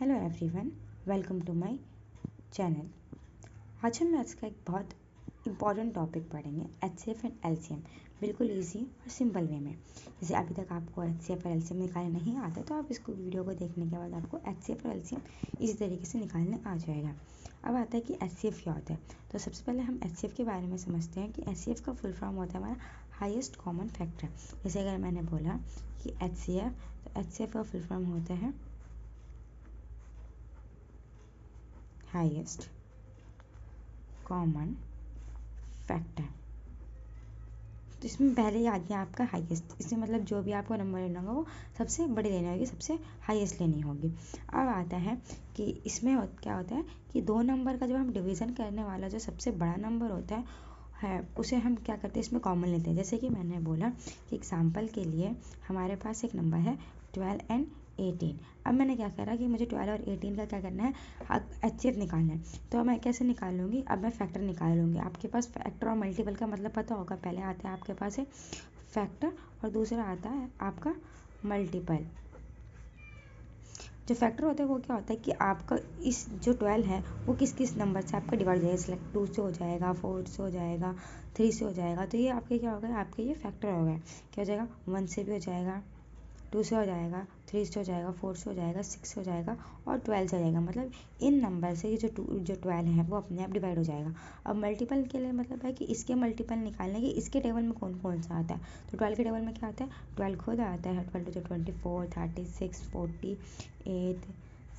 Hello everyone, welcome to my channel. आज हम maths का एक बहुत इम्पॉर्टेंट टॉपिक पढ़ेंगे, एचसीएफ एंड एलसीएम, बिल्कुल इजी और सिंपल वे में। जैसे अभी तक आपको एचसीएफ और एलसीएम निकालने नहीं आता तो आप इसको वीडियो को देखने के बाद आपको एचसीएफ और एलसीएम इसी तरीके से निकालने आ जाएगा। अब आता है कि एचसीएफ क्या होता है। तो सबसे पहले हम एचसीएफ के बारे में समझते हैं कि एचसीएफ का फुल फॉर्म होता है हमारा हाईएस्ट कॉमन फैक्टर। जैसे अगर मैंने बोला कि एचसीएफ, तो एचसीएफ का फुल फॉर्म होता है हाईएस्ट कॉमन फैक्टर। तो इसमें पहले ही आ गया आपका हाईएस्ट, इसमें मतलब जो भी आपको नंबर लेना होगा वो सबसे बड़ी लेनी होगी, सबसे हाईएस्ट लेनी होगी। अब आता है कि इसमें क्या होता है कि दो नंबर का जब हम डिवीज़न करने वाला जो सबसे बड़ा नंबर होता है उसे हम क्या करते हैं, इसमें कॉमन लेते हैं। जैसे कि मैंने बोला कि एग्जाम्पल के लिए हमारे पास एक नंबर है 12 एंड 18। अब मैंने क्या करा कि मुझे 12 और 18 का क्या करना है, एचसीएफ निकालना है। तो मैं कैसे निकाल लूँगी, अब मैं फैक्टर निकाल लूँगी। आपके पास फैक्टर और मल्टीपल का मतलब पता होगा। पहले आता है आपके पास है फैक्टर और दूसरा आता है आपका मल्टीपल। जो फैक्टर होता है वो क्या होता है कि आपका इस जो 12 है वो किस किस नंबर से आपका डिवाइड हो जाएगा। सिलेक्ट 2 से हो जाएगा, 4 से हो जाएगा, 3 से हो जाएगा। तो ये आपके क्या होगा, आपके ये फैक्टर हो गए। क्या हो जाएगा, 1 से भी हो जाएगा, 2 से हो जाएगा, 3 से हो जाएगा, 4 से हो जाएगा, 6 से हो जाएगा और 12 से हो जाएगा। मतलब इन नंबर से ये जो 12 है वो अपने आप डिवाइड हो जाएगा। अब मल्टीपल के लिए मतलब है कि इसके मल्टीपल निकालने की इसके टेबल में कौन कौन सा आता है। तो 12 के टेबल में क्या आता है, 12 खुद आता है। 12 टू 24, 36, 48,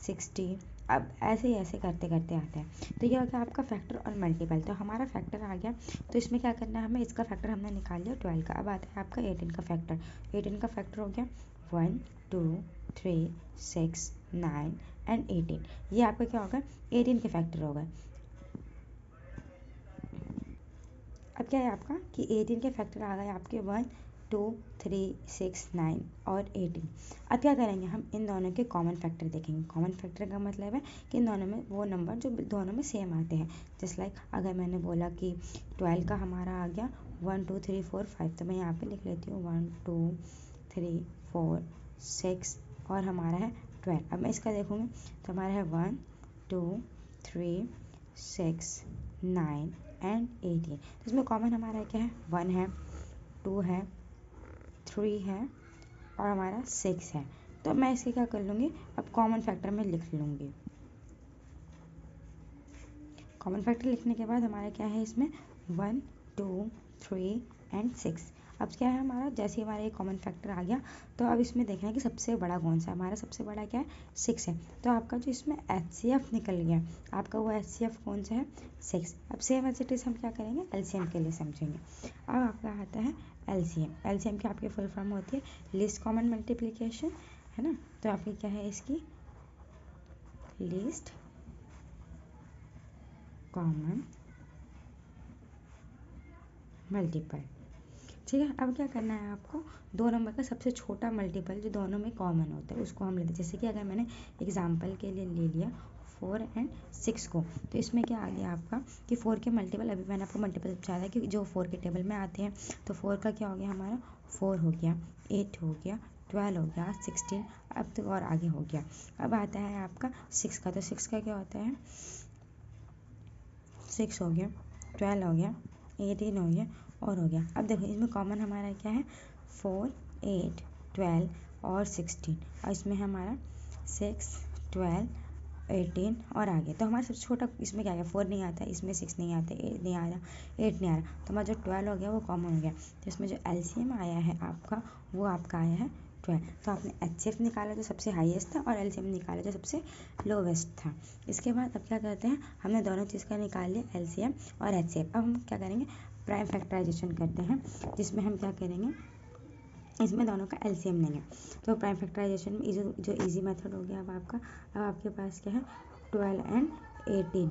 60। अब ऐसे ही ऐसे करते करते आता है। तो ये हो गया आपका फैक्टर और मल्टीपल। तो हमारा फैक्टर आ गया, तो इसमें क्या करना है हमें, इसका फैक्टर हमने निकाल लिया 12 का। अब आता है आपका 18 का फैक्टर। 18 का फैक्टर हो गया 1, 2, 3, 6, 9 एंड 18। ये आपका क्या होगा, 18 के फैक्टर हो गए। अब क्या है आपका कि 18 के फैक्टर आ गए आपके 1, 2, 3, 6, 9 और 18। अब क्या करेंगे, हम इन दोनों के कॉमन फैक्टर देखेंगे। कॉमन फैक्टर का मतलब है कि इन दोनों में वो नंबर जो दोनों में सेम आते हैं। जस्ट लाइक अगर मैंने बोला कि 12 का हमारा आ गया 1, 2, 3, 4, 5, तो मैं यहाँ पे लिख लेती हूँ 1, 2, 3, 4, 6 और हमारा है 12। अब मैं इसका देखूँगी तो हमारा है 1, 2, 3, 6, 9 एंड 18। तो इसमें कॉमन हमारा क्या है, 1 है, 2 है, 3 है और हमारा 6 है। तो मैं इसके क्या कर लूँगी, अब कॉमन फैक्टर में लिख लूँगी। कॉमन फैक्टर लिखने के बाद हमारा क्या है इसमें 1, 2, 3 एंड 6। अब क्या है हमारा, जैसे ही हमारा ये कॉमन फैक्टर आ गया तो अब इसमें देखना है कि सबसे बड़ा कौन सा है। हमारा सबसे बड़ा क्या है, 6 है। तो आपका जो इसमें एचसीएफ निकल गया, आपका वो एचसीएफ कौन सा है, 6। अब सेम एज इट इज हम क्या करेंगे, एलसीएम के लिए समझेंगे। अब आपका आता है एलसीएम। एलसीएम की आपकी फुल फॉर्म होती है लीस्ट कॉमन मल्टीप्लिकेशन, है ना। तो आपकी क्या है इसकी, लीस्ट कॉमन मल्टीपल। ठीक है। अब क्या करना है आपको, दो नंबर का सबसे छोटा मल्टीपल जो दोनों में कॉमन होता है उसको हम लेते हैं। जैसे कि अगर मैंने एग्जांपल के लिए ले लिया 4 एंड 6 को, तो इसमें क्या आ गया आपका कि 4 के मल्टीपल, अभी मैंने आपको मल्टीपल बताया था कि जो 4 के टेबल में आते हैं। तो 4 का क्या हो गया हमारा, 4 हो गया, 8 हो गया, 12 हो गया, 16, अब तो और आगे हो गया। अब आता है आपका 6 का। तो 6 का क्या होता है, 6 हो गया, 12 हो गया, 18 हो गया और हो गया। अब देखो इसमें कॉमन हमारा क्या है, 4, 8, 12 और 16। और इसमें हमारा 6, 12, 18 और आगे। तो हमारा सबसे छोटा इसमें क्या है, 4 नहीं आता, इसमें 6 नहीं आता, 8 नहीं आ रहा, 8 नहीं आ रहा। तो हमारा जो 12 हो गया वो कॉमन हो गया। तो इसमें जो एलसीएम आया है आपका, वो आपका आया है 12। तो आपने एचसीएफ निकाला जो सबसे हाईएस्ट था और एलसीएम निकाला जो सबसे लोवेस्ट था। इसके बाद अब क्या करते हैं, हमने दोनों चीज़ का निकाल लिया, एलसीएम और एचसीएफ। अब हम क्या करेंगे, प्राइम फैक्टराइजेशन करते हैं, जिसमें हम क्या करेंगे, इसमें दोनों का एलसीएम लेंगे। तो प्राइम फैक्टराइजेशन में जो इजी मेथड हो गया अब आपका, अब आपके पास क्या है 12 एंड 18।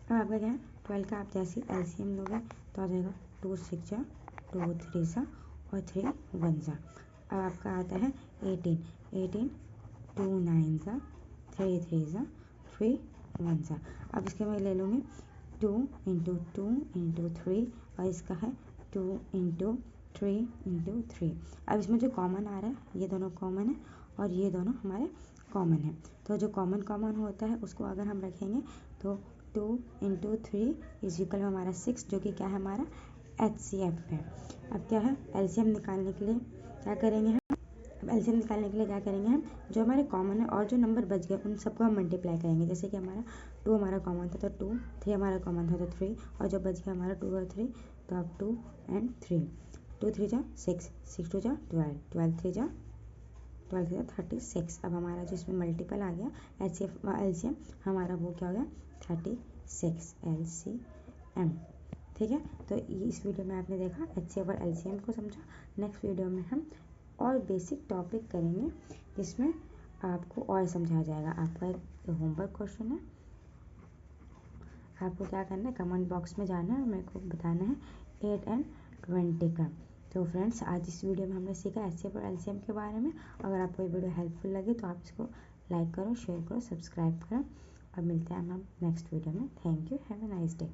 अब आपका क्या है 12 का आप जैसे एलसीएम लोगे तो आ जाएगा 2 6 जा, 2 3 सा और 3 1 सा। अब आपका आता है 18, 2 9 सा, 3 3 सा, 3 1 सा। अब इसके मैं ले लूँगी 2 इंटू 2 इंटू 3 और इसका है 2 इंटू 3 इंटू 3। अब इसमें जो कॉमन आ रहा है ये दोनों कॉमन है और ये दोनों हमारे कॉमन है। तो जो कॉमन होता है उसको अगर हम रखेंगे तो 2 × 3 इज इक्वल हमारा 6, जो कि क्या है हमारा HCF है। अब क्या है एलसीएम निकालने के लिए क्या करेंगे हम जो हमारे कॉमन है और जो नंबर बच गए उन सबको हम मल्टीप्लाई करेंगे। जैसे कि हमारा 2 हमारा कॉमन था तो 2, 3 हमारा कॉमन था तो 3, और जो बच गया हमारा 2 और 3, तो अब 2 and 3, 2 3 जा 6, 6 2 जा 12, 12 3 जा 36। अब हमारा जो इसमें मल्टीपल आ गया एलसीएम हमारा वो क्या हो गया 36 LCM। ठीक है, तो इस वीडियो में आपने देखा HCF और LCM को समझा। नेक्स्ट वीडियो में हम और बेसिक टॉपिक करेंगे जिसमें आपको और समझाया जाएगा। आपका एक होमवर्क क्वेश्चन है, आपको क्या करना है कमेंट बॉक्स में जाना है और मेरे को बताना है 8 और 20 का। तो फ्रेंड्स आज इस वीडियो में हमने सीखा HCF और LCM के बारे में। अगर आपको ये वीडियो हेल्पफुल लगे तो आप इसको लाइक करो, शेयर करो, सब्सक्राइब करो और मिलते हैं हम नेक्स्ट वीडियो में। Thank you, have a nice day.